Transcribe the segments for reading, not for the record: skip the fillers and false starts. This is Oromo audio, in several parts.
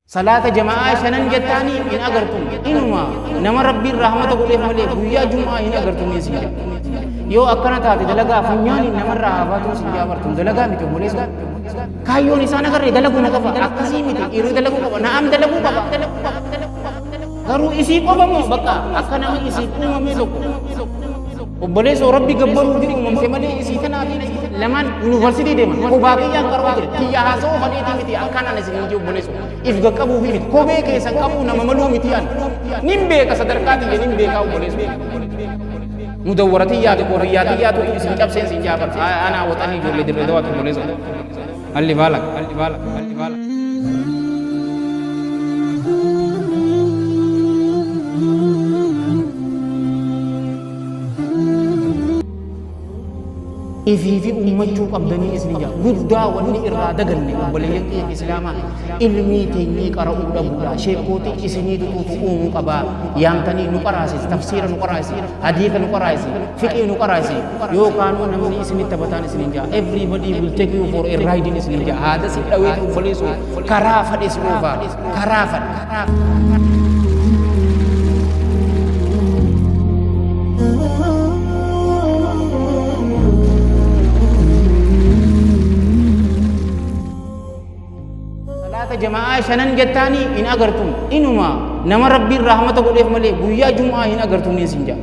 صلاة جماعة شنن جتاني إن أجرتم إنما نما ربي الرحمة قولي ملي بويا جمعة إن أجرتم يسيا يو أكنا تاتي دلقا فنياني نما الرحمة سيا برتم دلقا ميتو بوليس كايو نسانا كرر دلقو نكفا أكسي ميتي إيرو دلقو كفا نعم دلقو كفا غرو إسي قبا مو بقى أكنا ما إسي قوما ميزوكو وبوليس ربي قبرو دي أمم سمالي إسي تناتي لمن يونيفرسيتي ديمان وباقي yang karwat tiya haso haditi miti akana na singin jo boleso if ga kabu bimit ko be ke san kabu na mamalu mitian nimbe ka sadarkati ya nimbe ka boleso mudawwarati ya ko riyati ya to isin kab sen sin jabar ana watani jo le dire dawat boleso alli balak إذا أمتشوك أبدني إسنجا غدا وني إرادة غني بلين إسلاما علمي تيني كراو دبودا شيكوتي إسني تطوفو كبا يامتني نقراسي تفسير نقراسي حديث نقراسي فقه نقراسي يو كانوا نمني إسني تبتان إسنجا everybody will take you for a ride in إسنجا هذا سيدوي فليسو كرافة إسموفا كرافة جماعة شنن جتاني إن أجرتم إنما نما ربي الرحمة قولي ملي بويا جمعة إن أجرتم نسنجا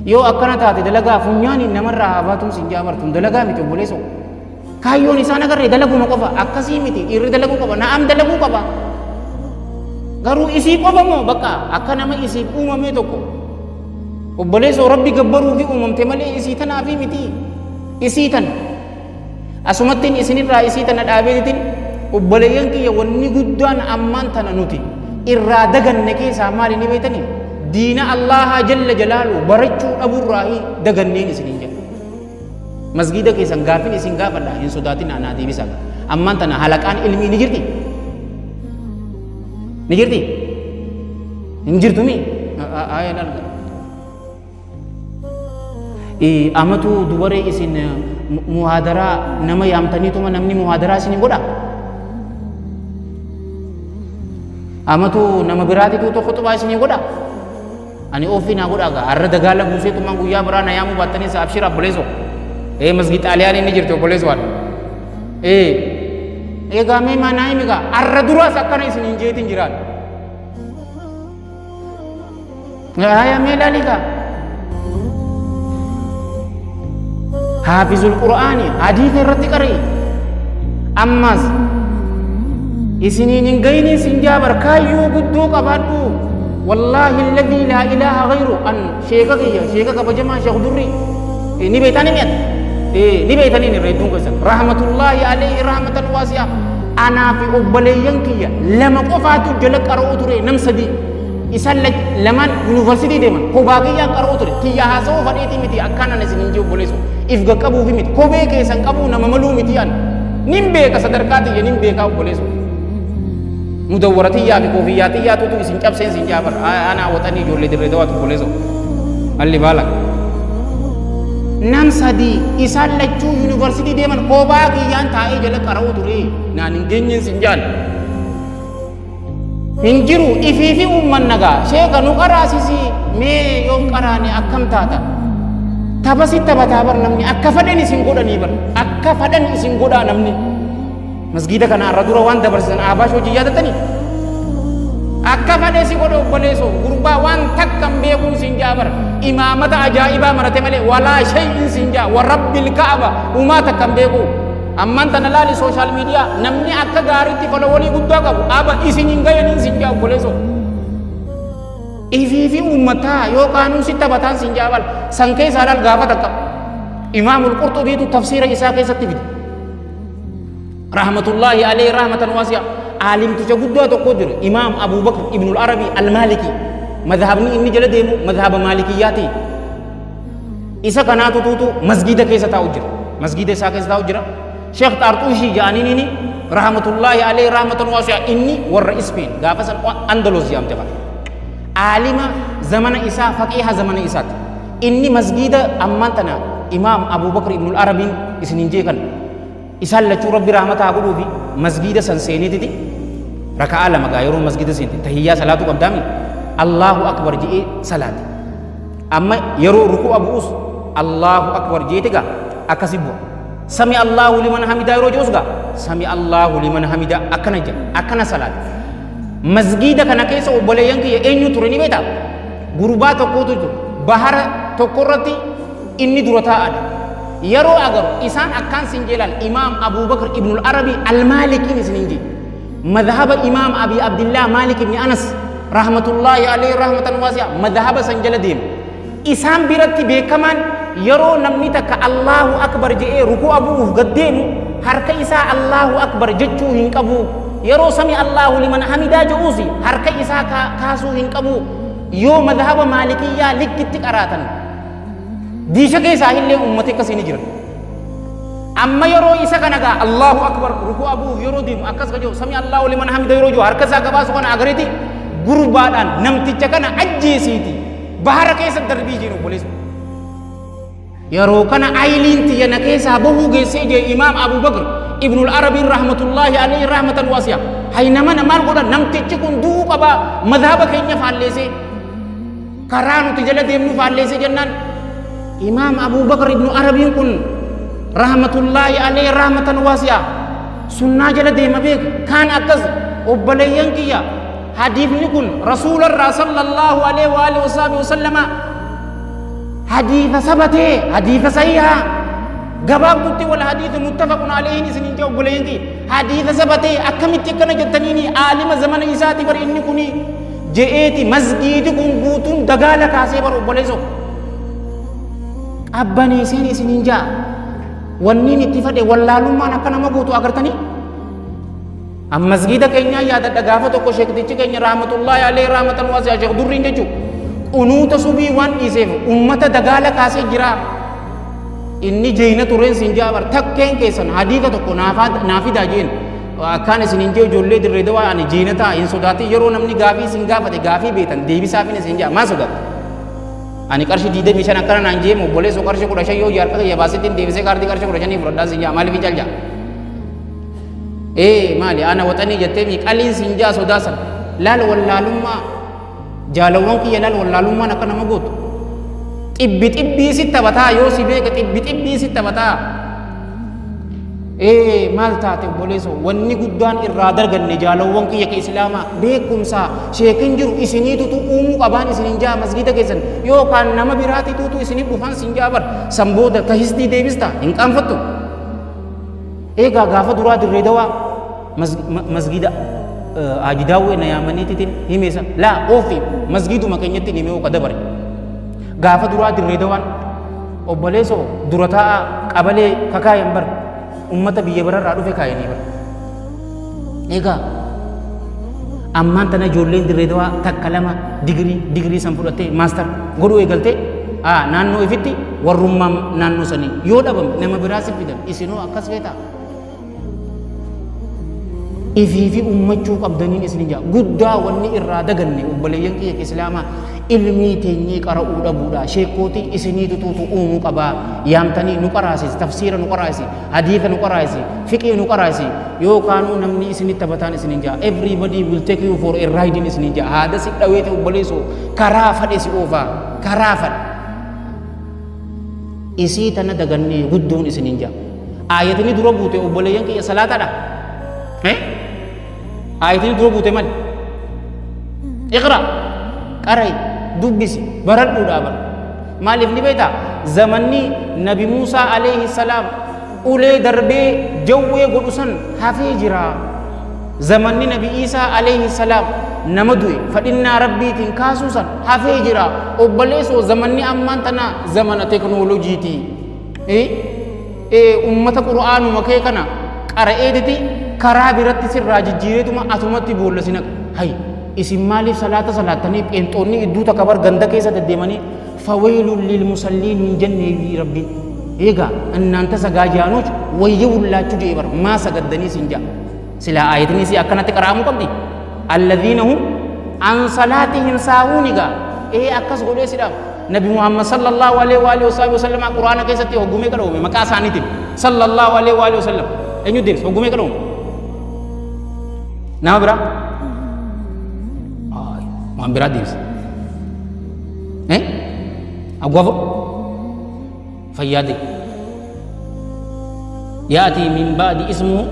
يو أكنا تاتي دلقا فنياني نما الرحمة سنجا برتم دلقا ميتو بوليسو كايو نسانا كرر دلقو مقفا أكسي ميتي إير دلقو كفا نعم دلقو كفا غرو إسي قفا مو بقى أكنا ما إسي قوما ميتوكو وبوليسو ربي قبرو في أمم تملي إسي تنا في ميتي إسي تن أسمتين إسني را إسي تن الآبيتين وبليان كي يوني قدوان أمان تنانوتي إرادة غنكي سامالي نبيتني دين الله جل جلاله برجو أبو الرأي دغنين سنينجا مسجد كي سنغافين سنغاف الله إن صداتين أنا دي بساق أمان تنا حلقان علمي نجرتي نجرتمي آية نالك أمتو دوباره إسن muhadara nama yamtani tuma namni muhadara sini goda amatu nama berati tu khutbah sini goda ani ofina goda ga arra dagala buse tuma guya barana yamu batani sa abshira bolezo masjid aliyani ni jirto bolezo wan ga me manai miga arra dura sakana sini jetin jiran aya melalika حافظ القرآن حديث الرتقري أمس إسنين غيني سنجابر كايو قدو قبادو والله الذي لا إله غيره أن شيكك بجمع شيخ دري ني بيتاني ميت ني بيتاني نريدون كسن رحمة الله عليه رحمة واسعة أنا في أبليين كيا لما قفاتو جلق أرؤو تري نمسدي إسالك لمن يونيفرسيتي ديمان كو باقي yang karo utri kiya haso faditi miti akana na sininjo boleso if ga kabu bimit ko be ke san kabu na mamalu mitian nimbe ka sadarkati ya nimbe ka boleso mudawwarati ya bi kofiyati ya tutu isin cap sen sin jabar ana watani jolle dire dawat boleso alli balak nam sadi isalachu university deman ko baaqi yan tae jala karo utri na ningenyin sinjan hinjiru ififi umman naga sheka nuqarasisi me yon qarani akkam tata tabasi tabatabar namni akka fadan isin godani bar akka fadan isin goda namni masjida kana radura wan dabarsan abasho jiyadatani akka fade si godo boleso gurba wan takkam be kun sinjabar imamata ajaiba marate male wala shay'in sinja wa rabbil ka'aba uma takkam be ko amman tan lali social media namni akka gariti folowoni gudda gabu aba isin ingayani sinja boleso ififi ummata yo kanun sitta batan sinjabal sanke salal gafatakka imamul qurtubi tu tafsir isa kaisatti bid rahmatullahi alaihi rahmatan wasi'a alim tu gudda to qodir imam abu bakr ibn al arabi al maliki madhhabni inni jala demu madhhab malikiyati isa kanatu tutu masjid kaisa taujir masjid isa kaisa taujir Syekh Tartushi janini ini rahmatullahi alaihi rahmatan wasi'a inni war Spain gafasan Andalus yam tefa alima zaman Isa faqih zaman Isa inni masjid ammantana Imam Abu Bakr ibn al-Arabi isininje kan isalla chu rabbi rahmata gudu fi masjid san senititi raka'aa lama gaa yeroo masgida seente tahiyyaa salaatu qabdaami Allahu akbar je'ee salaati amma yeroo ruku'a bu'us Allahu akbar jeete gaa akkasi bu'a sami Allahu liman hamidaa yeroo je'us gaa sami Allahu liman hamidaa akkana jedha akkana salaati masgida kana keessa obboleeyyan kiyya eenyu ture ni beektaa gurbaa tokkotu ture bahara tokkorratti inni dura taa'adha yeroo agaru isaan akkaan sin jeelal imaam Abubakar ibnul Arabi al-Maalikiin isinin jee madhaba imaam Abi Abdillah Maalik ibn Anas rahmatullahi alayhi rahmatan wasi'a madhaba san jala deemu isaan biratti beekamaan yeroo namni takka Allahu akbar je'ee ruku'a bu'uuf gad deemu harka isaa Allahu akbar jechuu hin qabu yeroo sami Allahu liman hamidaa je'uusi harka isaa kaasuu hin qabu yoo madhaba maalikiyyaa likkitti qaraatan diisha keessaa illee ummata akkasii jira amma yeroo isa kana gaa Allahu akbar ruku'a bu'uuf yeroo deemu akkas ka jiru sami Allahu liman hamidaa yeroo jiru harka isaa gabaasu kana agariti gurbaadhaan namticha kana ajjeesiiti bahara keessa darbii jiru boleessu yeroo kana ayiliin tiyyana keessaa bahuu geessee jee imaam Abubakar ibnul Arabi rahmatullahi alayhi rahmatan wasi'a haynamana maal godha namtichi kun du'uu qaba madhaba keenya faalleessee karaa nuti jala deemnu faalleessee jennaan imaam Abubakar ibnu Arabiin kun rahmatullahi alayhi rahmatan wasi'a sunnaa jala deema beeka kaan akkas obboleeyyan kiyya hadiifni kun rasuularraa sallallahu alayhi wa alihi wasallama hadiisa sabatee hadiisa sahihaa gabaabdutti wal hadiisa muttafaqun alayhi isinin jee obboleeyyan kiyya hadiisa sabatee akkamitti akkana jettaniini aalima zamana isaati bar inni kuni je'eeti masgiidi kun guutuun dagaala kaasee bar obboleesso qabbaneeseen isinin jaa wanniin itti fadhe wallaalummaan akka nama guutu agartanii masgida keenya yaadadha gaafa tokko sheektichi keenya rahmatullahi alayhi rahmatan wasi'a sheek durriin jechuu qunuuta subii waan dhiiseef ummata dagaala kaasee jira inni jeeyna tureen sin jaabar takkeen keessan hadiisa tokko naafidaa jeen akkaan isinin jee ijoollee dirree dawaa ani jeeyna ta'a hin sodaati yeroo namni gaafii isin gaafate gaafii beetan deebisaafin isin jaa maa sodaata ani qarshii 25 akkana naan jee obboleessoo qarshii 15 yoo jaarfata yabaasittiin deebisee kaartii qarshii 15 fudhadhaa sin jaa maaliif jalja maali ana waxanii jettee miiqaliin sin jaa sodaasan laal wallaalummaa jaalawwan kiyya laal wallaalummaan akka nama gootu xibbii si taphataa yoo si beeka xibbii si taphataa maal taate obboleessoo wanni guddaan irraa darganne jaalawwan kiyya ka islaamaa beekumsaa sheekin jiru isiniitutu uumuu qabaan isinin jaa masgida keessan yookaan nama biraatituutu isiniif dhufan sin jaabar san booda tahistii deebista hin qaanfattu eegaa gaafa duraa dirree dawaa masgida ajidaawwe na yaamaniititiin himeessa laa oofi masgiduma keenyatti himee oka dabare gaafa duraa dirree dawaan obboleessoo dura taa'a qabalee kakaayan bar ummata biyya bararraa dhufe kaayanii bar eegaa ammaan tana ijoolleen dirree dawaa takka lama digirii san fudhattee maastar godhuu eegaltee naannoo ifitti warrummaa naannoo sanii yoo dhabame nama biraasi fidan isinoo akkas feetaa ifiifi ummachuu qabdaniin isinin jaa guddaa wanni irraa daganne obboleeyyan kiyya islaamaa ilmii teenyee qara'uu dhabuudha sheekootii isiniitu tuutu uumuu qabaa yaamtanii nu qaraasis tafsiira nu qaraasi hadiisa nu qaraasi fiqii nu qaraasi yookaanuu namni isinitti taphataan isinin jaa everybody will take you for a ride isinin jaa haada si dhaweete obboleessoo karaa fadhe si oofaa karaa fadhe isii tana dagannee guddoon isinin jaa aayatni dura buute obboleeyyan kiyya salaataadha ayatni dura buute mal iqra qaray dubbisi baradhuudhaa bar maaliif ni beektaa zamanni nabi Muusaa alayhi salaam ulee darbee jawwee godhu san hafee jira zamanni nabi Iisaa alayhi salaam nama du'e fadhinnaa rabbiitiin kaasuu san hafee jira obboleessoo zamanni ammaan tana zamana teknooloojiiti ummata qur'aanuma kee kana qara'eetiti karaa biratti sirraa jijjiireetuma asumatti boollasina hay isin maaliif salaata salaattanii pheenxoonni idduu takka bar ganda keessa deddeemanii fawaylun lilmusalliin hin jenne rabbiin eegaa እናንተ ሰጋጃኖች ወየውላችሁ ጀበር ማ ሰገደኒ ሲንጃ ስለ አየትኒ ሲ አከናት ቀራሙ ቀብዲ الذين هم عن صلاتهم ساهون ይሄ አከስ ጎዴ ሲዳ ነቢ ሙሐመድ ሰለላሁ ዐለይሂ ወሰለም ቁርአን ከሰቲ ወጉሜ ቀለው መቃሳኒት ሰለላሁ ዐለይሂ ወሰለም እኙ ዲርስ ወጉሜ ቀለው ናብራ waan biraa deebisa agwaafo fayyaade yaati min baadi ismuhu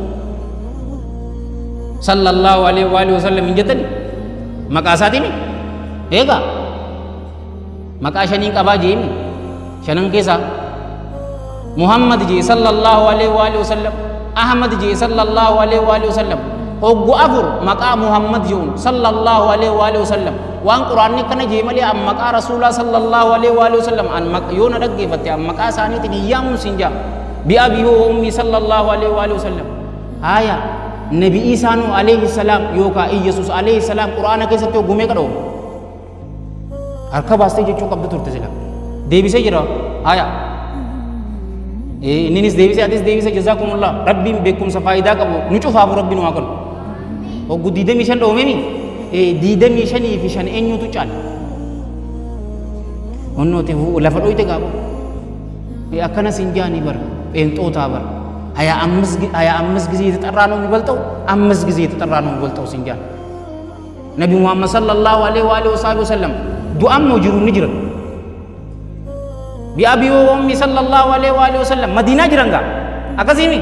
sallallahu alaihi wa alihi wasallam hin jettani maqaa isaatiimi eegaa maqaa shanii qabaa jeemi shanan keessaa muhammad jee sallallahu alaihi wa alihi wasallam ahmad jee sallallahu alaihi wa alihi wasallam hoggu afur maqaa muhammad jeun sallallahu alaihi wa alihi wasallam waan quraanni kana jee malee am maqaa rasuulaa sallallahu alaihi wa alihi wasallam an yoona dhaggeeffatte am maqaa isaaniitiin hiyyaamuun siin jaa bi'abii wa ummii sallallahu alaihi wa alihi wasallam haya nabi isaanu alaihi salam yookaa iyyesuus alaihi salam quraana keessatti hoggumee qadhoo harka baastee jechuu qabdu turte sila deebisee jira haya inninis deebisee atis deebise jazaakumullah rabbiin beekumsa faayidaa qabu nu cufaafu rabbiin waa qalu hoggu 25 dhoomemi 25 fi 5 eenyutu caala onnooti lafa dhoyte qabu akkana siin jaanii bara pheenxootaa bara haya ammas ጊዜ የተጠራ ነው የሚበልጠው አምስት ጊዜ የተጠራ ነው የሚበልጠው siin jaan nabi muhammad sallallahu alaihi wa alihi wasallam du'am moo jiru ni jira bi'abii wa ummii sallallahu alaihi wa alihi wasallam madinaa jiranga akkasimi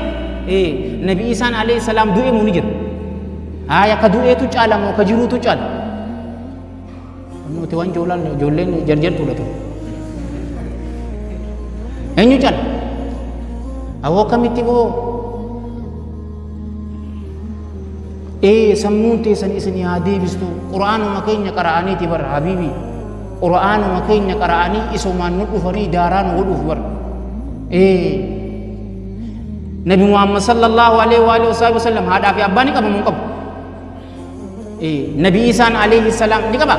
nabi isaan alaihi salam du'e moo ni jira haya ka du'eetu caala moo ka jiruutu caala nuti waan ijoolleen jarjartuudha tu eenyu caala awoo kamitti boo sammuun teessan isinii haa deebistu qura'aanuma keenya qara'aniiti bara habiibii qura'aanuma keenya qara'anii isumaan nu dhufanii daaraa nu godhuuf bara nabi muhammad sallallahu alaihi wa alihi wasallam haadhaa fi abbaa ni qaba moo qabu nabi isaan alaihi salam ni qaba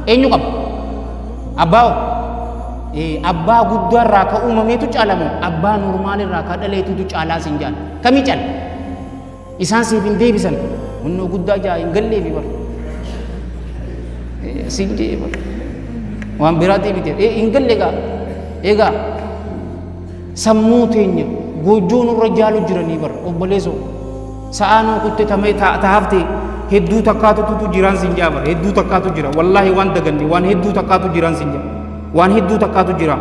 eenyu qaba abbaa abbaa guddaa irraa ka uumameetu caalamu abbaa normaal irraa ka dhaleetutu caalaa siin jaan kamii caala isaan siif hin deebisan hunnoo guddaa jaa hin galleefi bara siin jee bara waan biraati miti hin galle egaa sammuu teenya goojjoo nurra jaalu jiranii bara obboleessoo sa'aanoo kutte tamee taafte hedduu takkaatutu jiraan siin jaa bara hedduu takkaatu jira wallaahi waan daganne waan hedduu takkaatu jiraan siin jaa waan hedduu takkaatu jira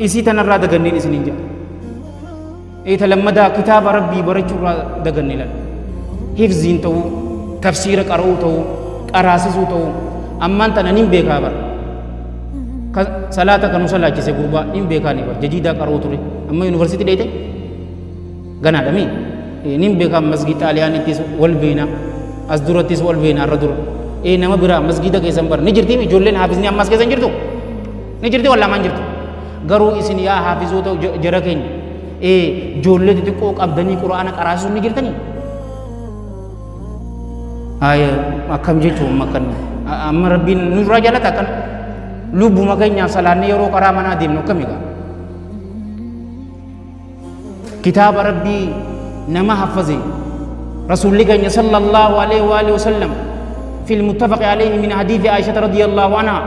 isii tanarraa daganneen isinin jaa lammadaa kitaaba rabbii barachuurraa daganne lan hifziin ta'uu tafsiira qara'uu ta'uu qaraasisuu ta'uu ammaan tana nin beekaa bara salaata kanu salaachise gurbaa nin beekaa ni bara jajiidaa qara'uu ture amma yuunivarsiitii dheeyte ganaadhami nin beekaa masgii xaaliyaanittis wal beenaa as durattis wal beenaa irra dura nama biraa masgiida keessan bara ni jirtii ijoolleen haafizni ammas keessan jirtu ni jirti walla maan jirtu garuu isin yaa haafizoota jara keenya ijoollee xixiqqoo qabdanii quraana qaraasisuu ni jirtanii akkam jechuun makkan amma rabbiin nurraa jaalata akkan lubbuma keenyaaf salaannee yeroo karaa manaa deemnu akkamigaa kitaaba rabbii nama haffaze rasuulli keenya sallallahu alaihi wa alihi wasallam fi المتفق عليه من حديث عائشة رضي الله عنها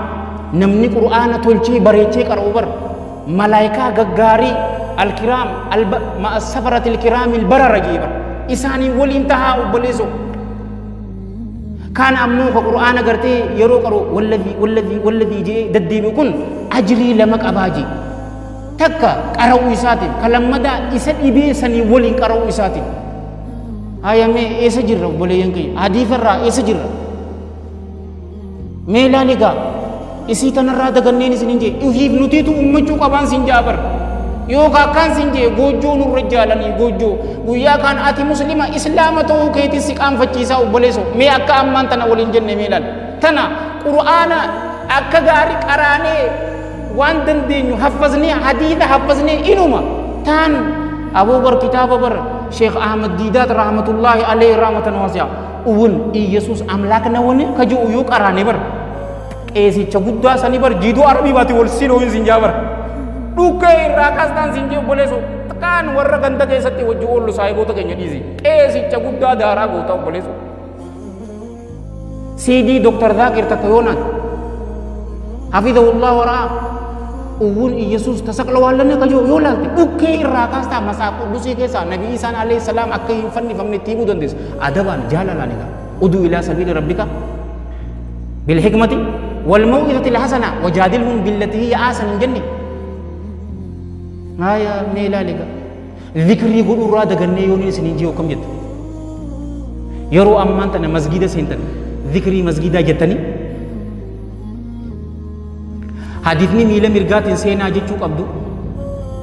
namni qur'aana tolchee bareechee qara'u bar malaayikaa gaggaarii alkiraam ma'a safarati alkiraam albarara jee bar isaanii waliin tahaa obboleesso kaan ammoo ka qur'aana gartee yeroo qaru walladii jee deddeebi'u kun ajrii lama qabaa jee takka qara'uu isaatiin ka lammadaa isa dhibee sanii waliin qara'uu isaatiin hayamee eessa jirra obboleeyyan keenya hadiisarraa eessa jirra mee laaligaa isii tanarraa daganneen isinin jee ifiif nutiitu ummachuu qabaan sin jaabar yookaa akkaan sin jee goojjoo nurra jaalanii goojjoo guyyaa kaan ati muslima islaama ta'uu keetis si qaanfachiisaa obboleesso mee akka ammaan tana waliin jenne mee laal tana qur'aana akka gaarii qaraanee waan dandeenyu haffaznee hadiisa haffaznee inuma taan aboobar kitaaba bar sheekh ahmad diidaat rahmatullaahi alayhi rahmatan wasi'a uwun iyesuus amlaakna wani kajuu uyuu qaraane bar qeesicha guddaa sanii bar jiiduu arabii baati wal sinooyin sin jaa bar dhukkee irraa kaastaan sin jee obboleesso kaan warra ganda keessatti wajji oollu saahiboota keenya dhiisi qeesicha guddaa daaraa goota obboleesso siidii doktar zaakir takka yoonaan hafidahullah waraa uwun iyesuus tasaqla waallanne kajoo yoo laalte dhukkee irraa kaastaa masaa quddusii keessaa nabii isaan alayhi salaam akka hin fannifamne itti himuu dandeessa adabaan jaalalaan egaa uduu ilaa sabiili rabbika بالحكمة والموعظة الحسنة وجادلهم بالتي هي أحسن الجنة آية ميلا لك ذكر يقول أراد غني يوني سنين جيو كم جت يرو أمان تنا مسجد سنتن ذكري مسجد جتني حديثني ميلا مرقات إنسان جتشوك أبدو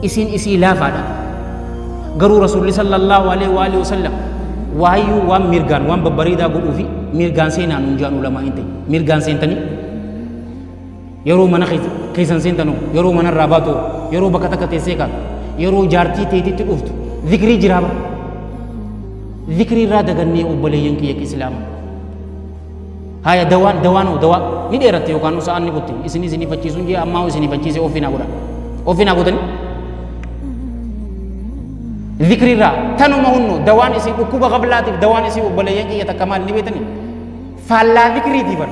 إسي لا فادا غرو رسول الله صلى الله عليه وآله وسلم وهيو وام مرقان وام ببريدا قلو في مرقان سينا ننجان علماء انتي مرقان سنتني يرو من خيسان سنتنو يرو من الراباتو يرو بكتك تيسيكا يرو جارتي تيتي تقفت ذكري جرابا ذكري رادا غني أبولي ينكي يك إسلام هاي دوانو نديرت يوكانو سأني بوتي إسني فجيسون جي أماو إسني فجيسي أوفينا قدن ذكري را تنو مهنو دوان إسي أكوبا قبلاتي دوان إسي أبولي ينكي يتكمال نبيتني فلا ذكري ديبر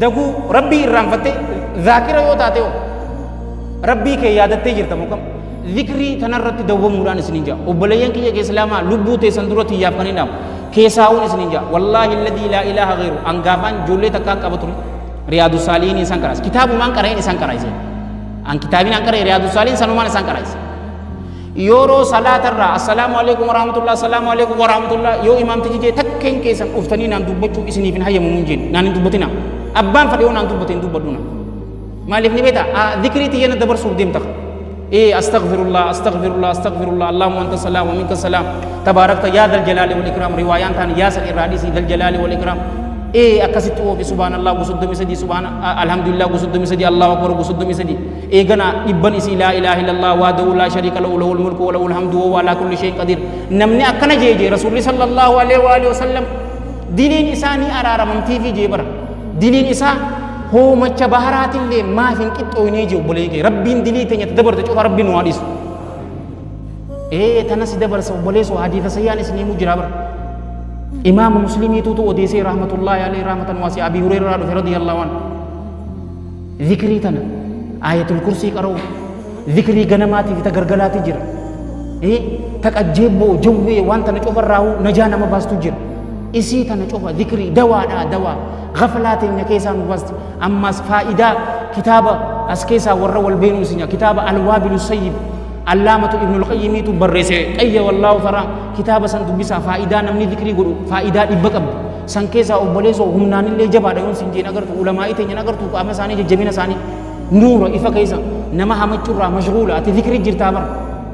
دغو ربي رانفتي ذاكرة يو تاتيو ربي كي يادتي جرتا مكم ذكري تنرت دو موران سنينجا وبلين كي يجي اسلاما لبو تي سندرتي يافني نام كيساون سنينجا والله الذي لا اله غيره انغافان جولي تكا قبطري رياض الصالحين سانكراس كتاب مان قرأين سانكرايس ان كتابين ان قرأ رياض الصالحين سنمان سانكرايس يورو صلاة الرا السلام عليكم ورحمة الله السلام عليكم ورحمة الله يو إمام تجي تكين كيسان أفتني نان دوبتشو إسني فين هيا ممجين نان دوبتنا أبان فديو نان دوبتين دوبتنا ما لفني بيتا ذكري تيجي ندبر سوق ديم تك إيه أستغفر الله أستغفر الله أستغفر الله اللهم أنت السلام ومنك السلام تباركت يا ذا الجلال والإكرام روايان ثاني يا سر الراديس ذا الجلال والإكرام إيه أكسيت في سبحان الله وسد مسدي سبحان الحمد لله وسد مسدي الله أكبر وسد مسدي إيه جنا إبن إسي لا إله إلا الله وحده لا شريك له له الملك وله الحمد وهو على كل شيء قدير نمني أكنا جي رسول الله صلى الله عليه وآله وسلم دينين إساني أرارا ممتي في جبر دينين إسا هو مچ بهارات اللي ما فين كت أوينيجي وبليجي ربين دلي تني تدبر تشوف ربين واديس إيه تناسي دبر سو بليسو حديث سيان اسمه مجرابر إمام مسلم يتوتو وديسي رحمة الله عليه رحمة واسعة أبي هريرة رضي الله عنه ذكري تنا آية الكرسي كرو ذكري غنماتي في تغرغلاتي جرا إيه تكأجيبو جوي وانت نشوف الراو نجانا ما باستو جرا إسي تنا شوف ذكري دواء غفلات نكيسا مبست أما فائدة كتاب أسكيسا ورّا والبين سنيا كتاب الوابل السيب علامة ابن القيم تبرس أي والله ترى كتاب سندبسا فائدة نمني ذكري قولوا فائدة إبقب سنكيسا أبليسو هم ناني اللي جبا دون سنجين أغرتو علماء تنين أغرتو قام ساني جمينا ساني نور إفا كيسا نما حمد شرع مشغولة أتي ذكري جرتابر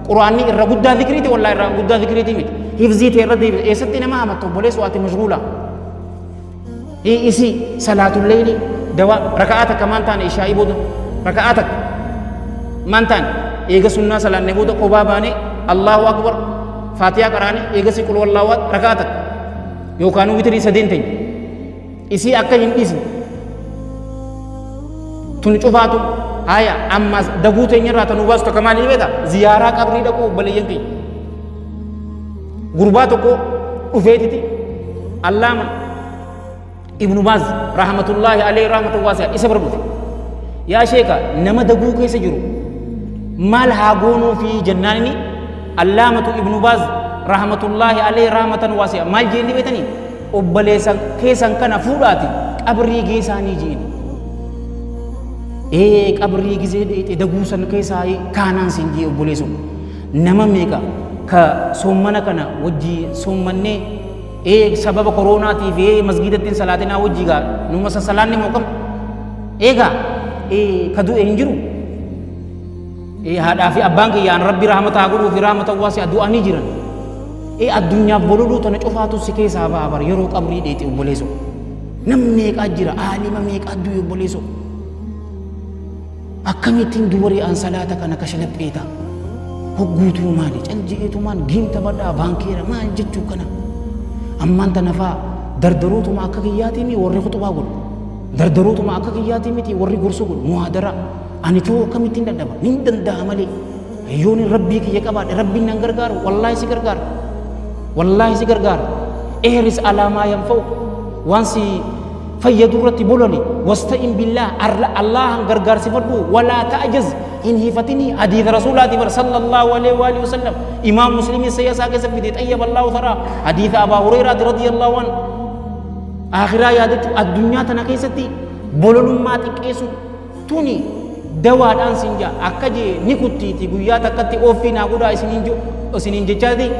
قرآني الرقودة ذكري تي والله الرقودة ذكري تي ميت حفظي تي رد إيستي نما حمد تبليسو أتي مشغولة إيه إسي صلاة الليل دواء ركعاتك كمان تان إشاء بود ركعاتك مان تان إيجا سنة صلاة نبود قباباني الله أكبر فاتحة قراني إيجا سيقول والله ركعاتك يو كانوا وتري سدين تين إسي أكا إسي تنشوفاتو آية أما دغوت ينرا تنوباس تكمال يبدا زيارة قبري دكو بليين تي غرباتكو أفيتي علامة ابن باز رحمة الله عليه رحمة واسعة إسا بربوت يا شيخا نما دغو كيس جرو مال هاغونو في جناني علامة ابن باز رحمة الله عليه رحمة واسعة مال جيني بيتني وبليسا كيسا كان فوراتي قبري جيساني جين إيه قبري جيسي دغو سن كيسا كانان سنجي وبليسو نما ميكا كسومنا كنا وجي سومني إيه سبب كورونا تي في مسجد الدين صلاتنا وجيغا نمسا صلاني موكم إيغا إيه كدو إنجرو إيه هذا في أبانك يا ربي رحمة أقول في رحمة واسعة دعاء نجران إيه الدنيا بولو تنشوفاتو سكي سابا أبار يروك أبري ديتي وبوليسو نمنيك أجرا عالم ميك أدو يبوليسو أكمتين دوري أن صلاتك أنا كشلب إيتا هقوتو مالي جلجئتو مان جيم تبدا بانكيرا ما جتو كنا أما أنت نفا دردروتو ما أكاكياتي مي ورّي خطبا قول دردروتو ما أكاكياتي مي تي ورّي قرصو قول مهادرة أني تو كمتين دابا نندن دامالي يوني ربي كي يكبر ربي نغرغار والله سيغرغار والله سيغرغار احرص على ما ينفع وانسي فيدرت بولني واستئن بالله الله غرغار سفدو ولا تعجز إن هفتني حديث رسول الله صلى الله عليه وآله وسلم إمام مسلم سياسة كسب في طيب الله ثرى حديث أبا هريرة رضي الله عنه akhiraa yaadachuu addunyaa tana keessatti bololummaa xiqqeessu tuni dawaadhaan sin jaa akka jee ni kuttiiti guyyaa takkatti ooffii naa godhaa isiniin jechaati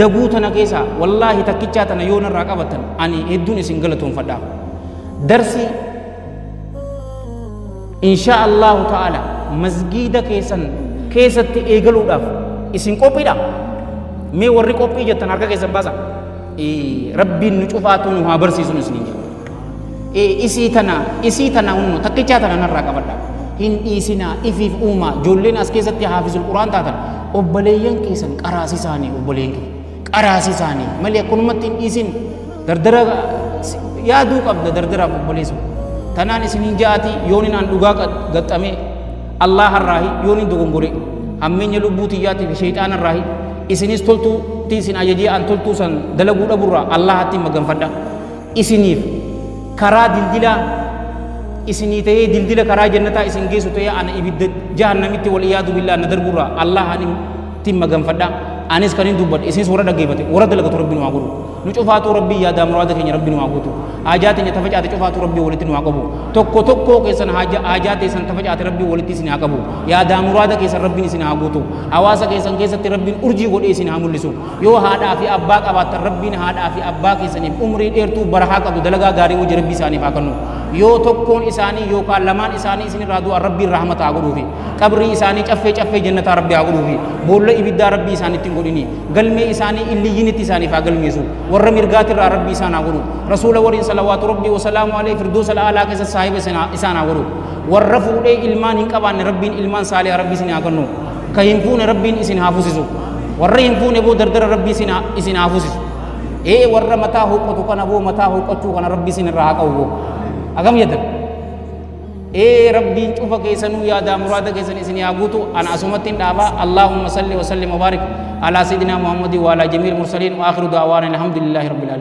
daguu tana keessa wallaahi takkichaa tana yoo narraa qabatan ani hedduun isin galatoonfadhaa darsi insha Allahu ta'ala masgiida keessatti eegaluudhaaf isin qophiidha mee warri qophii jettan harka keessan baasa rabbiin nu cufaatu nu haa barsiisu isiniin jedha isii tana hunno takkichaa tana narraa qabadha hin dhiisinaa ifiif uumaa ijoolleen as keessatti haafizul quraan taatan obboleeyyan keessan qaraasi isaanii obboleeyyan qaraasi isaanii malee akkanumatti hin dhiisin dardara yaaduu qabda dardaraaf obboleessu tanaan isiniin ja'ati yooniin aan dhugaa gaxxame Allah harraahi yooniin dogongore hammeenya lubbuu tiyyaatiif shayxaan harraahi isinis toltuu tiisin ajajii aan toltuu san dalaguu dhaburraa Allahatti maganfadha isiniif karaa dildilaa isinii ta'ee dildila karaa jannataa isin geessu ta'ee ana ibidda jahannamitti wal iyaadu billaa na darburraa Allahatti maganfadha anis kan hin dubbadhe isinis warra dhaggeeffate warra dalagatu rabbi nu haa godhu nu cufaatu rabbi yaadaa muraada keenya rabbi nu haa guutu hajaa teenya tafacaate cufaatu rabbi walitti nu haa qabu tokko keessan hajaa teessan tafacaate rabbi walitti isin haa qabu yaadaa muraada keessan rabbiin isin haa guutu hawaasa keessan keessatti rabbiin urjii godhee isin haa mul'isu yoo haadhaa fi abbaa qabaattan rabbiin haadhaa fi abbaa keessaniif umrii dheertuu barahaa qabdu dalagaa gaarii hojii rabbii isaaniif haa kennu yoo tokkoon isaanii yookaan lamaan isaanii isin irraa du'a rabbiin rahmata haa godhuufi qabrii isaanii caffee jannataa rabbi haa godhuufi boolla ibiddaa rabbii isaanitti hin godhini galmee isaanii illiyyinitti isaaniif haa galmeessu warra mirgaatirraa rabbi isaan haa godhu rasuula waliin salawaatu rabbii wasalaamu alayhi firdoosa alaa keessa saahiba isaan haa godhu warra fuudhee ilmaan hin qabaanne rabbiin ilmaan saalihaa rabbi isin haa kennu ka hin fuune rabbiin isin haa fusisu warra hin fuune boo dardara rabbi isin haa fusisu warra mataa huqqatu kana boo mataa huqqachuu kana rabbi isin irraa haa qabu boo agam yaddan rabbiin cufa keessanuu yaadaa muraada keessan isin haa guutu ana asumattiin dhaabaa Allahumma salli wa sallim wa barik ala sayyidina Muhammadin wa ala jamiil mursaliin wa akhiru da'waana alhamdulillahi rabbil alamin